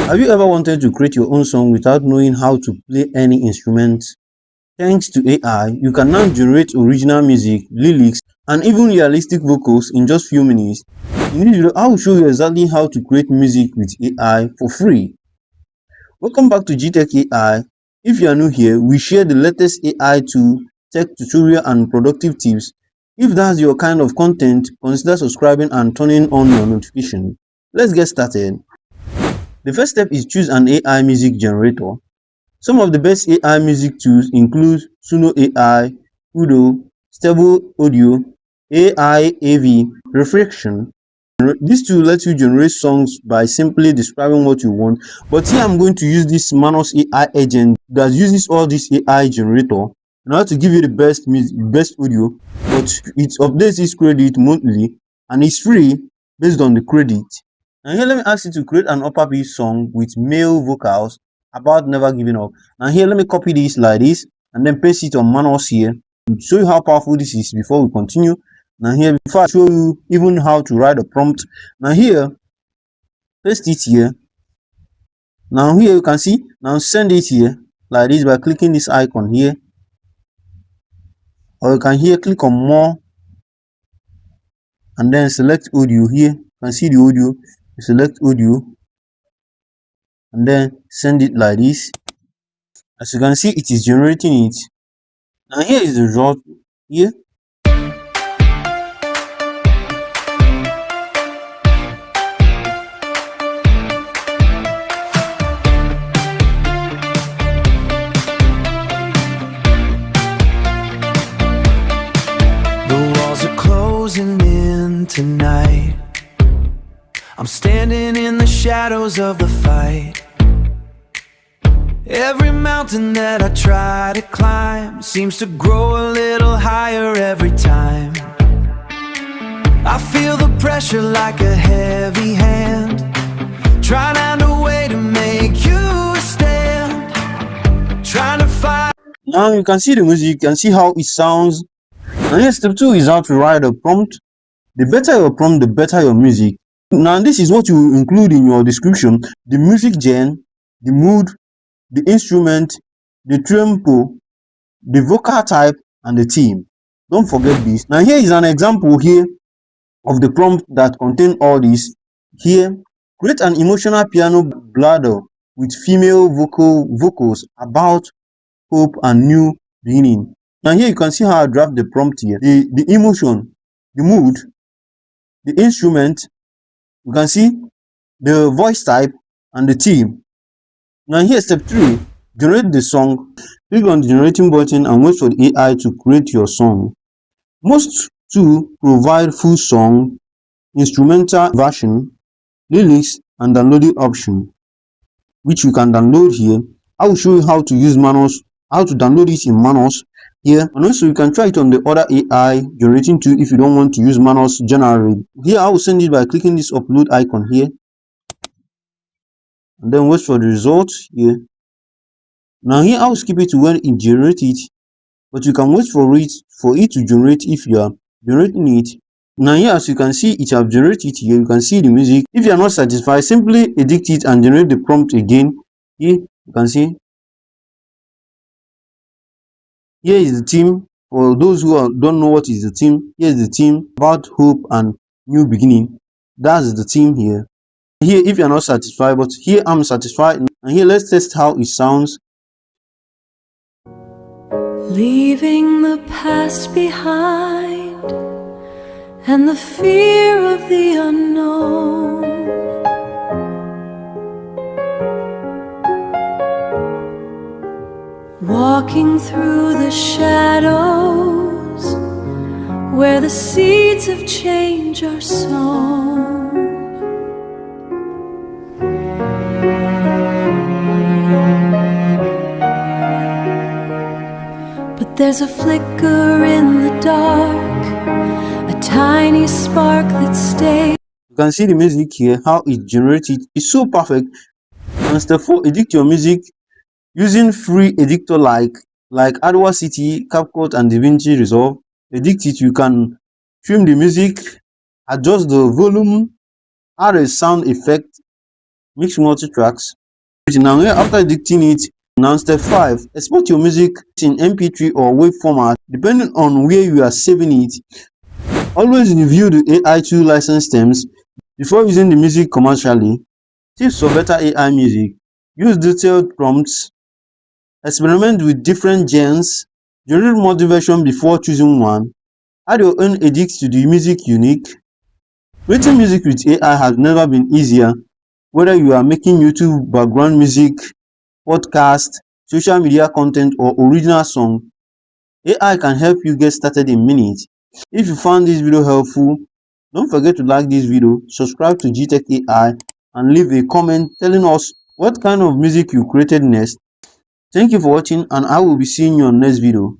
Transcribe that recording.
Have you ever wanted to create your own song without knowing how to play any instrument? Thanks to AI, you can now generate original music, lyrics, and even realistic vocals in just few minutes. I will show you exactly how to create music with AI for free. Welcome back to GTECHAI. If you are new here, we share the latest AI tool, tech tutorial, and productive tips. If that's your kind of content, consider subscribing and turning on your notification. Let's get started. The first step is choose an AI music generator. Some of the best AI music tools include Suno AI, Udo, Stable Audio, AIAV, Reflection. This tool lets you generate songs by simply describing what you want, but here I'm going to use this Manos AI agent that uses all this AI generator in order to give you the best music, best audio, but it updates its credit monthly and it's free based on the credit. Now here let me ask you to create an upper song with male vocals about never giving up. Now here let me copy this like this and then paste it on Manos here to show you how powerful this is before we continue. Now here, before I show you even how to write a prompt, now here, paste it here. Now here you can see, now send it here like this by clicking this icon here. Or you can here click on more and then select audio here. You can see the audio, you select audio and then send it like this. As you can see, it is generating it. Now here is the result here. Closing in tonight, I'm standing in the shadows of the fight. Every mountain that I try to climb seems to grow a little higher every time. I feel the pressure like a heavy hand, trying to find a way to make you stand, trying to find. Now you can see the music, you can see how it sounds. And here step 2 is how to write a prompt. The better your prompt, the better your music. Now this is what you include in your description: the music genre, the mood, the instrument, the tempo, the vocal type, and the theme. Don't forget this. Now here is an example here of the prompt that contain all this. Here, create an emotional piano ballad with female vocals about hope and new beginning. Now here you can see how I draft the prompt here. The emotion, the mood, the instrument, you can see the voice type and the theme. Now here step 3, generate the song. Click on the generating button and wait for the AI to create your song. Most tools provide full song, instrumental version, lyrics and downloading option, which you can download here. I will show you how to use Manos, how to download it in Manos here, and also you can try it on the other AI generating tool if you don't want to use Manos generally. Here I will send it by clicking this upload icon here and then wait for the result here. Now here I will skip it to when it generates it, but you can wait for it to generate if you are generating it. Now here, as you can see, it have generated here. You can see the music. If you are not satisfied, simply edit it and generate the prompt again. Here you can see. Here is the theme. For those who don't know what is the theme, here is the theme about hope and new beginning. That's the theme here. Here, if you are not satisfied, but here I'm satisfied. And here, let's test how it sounds. Leaving the past behind and the fear of the unknown, walking through the shadows where the seeds of change are sown. But there's a flicker in the dark, a tiny spark that stays. You can see the music here, how it generated. It's so perfect. And step 4, edit your music using free editor like Audacity, CapCut and DaVinci Resolve. Edit it. You can trim the music, adjust the volume, add a sound effect, mix multi-tracks. Now here after editing it, now step 5, export your music in MP3 or WAV format depending on where you are saving it. Always review the AI tool license terms before using the music commercially. Tips for better AI music: use detailed prompts, experiment with different genres, generate motivation before choosing one, add your own edits to the music unique. Creating music with AI has never been easier, whether you are making YouTube background music, podcast, social media content or original song. AI can help you get started in minutes. If you found this video helpful, don't forget to like this video, subscribe to GTECHAI and leave a comment telling us what kind of music you created next. Thank you for watching and I will be seeing you on next video.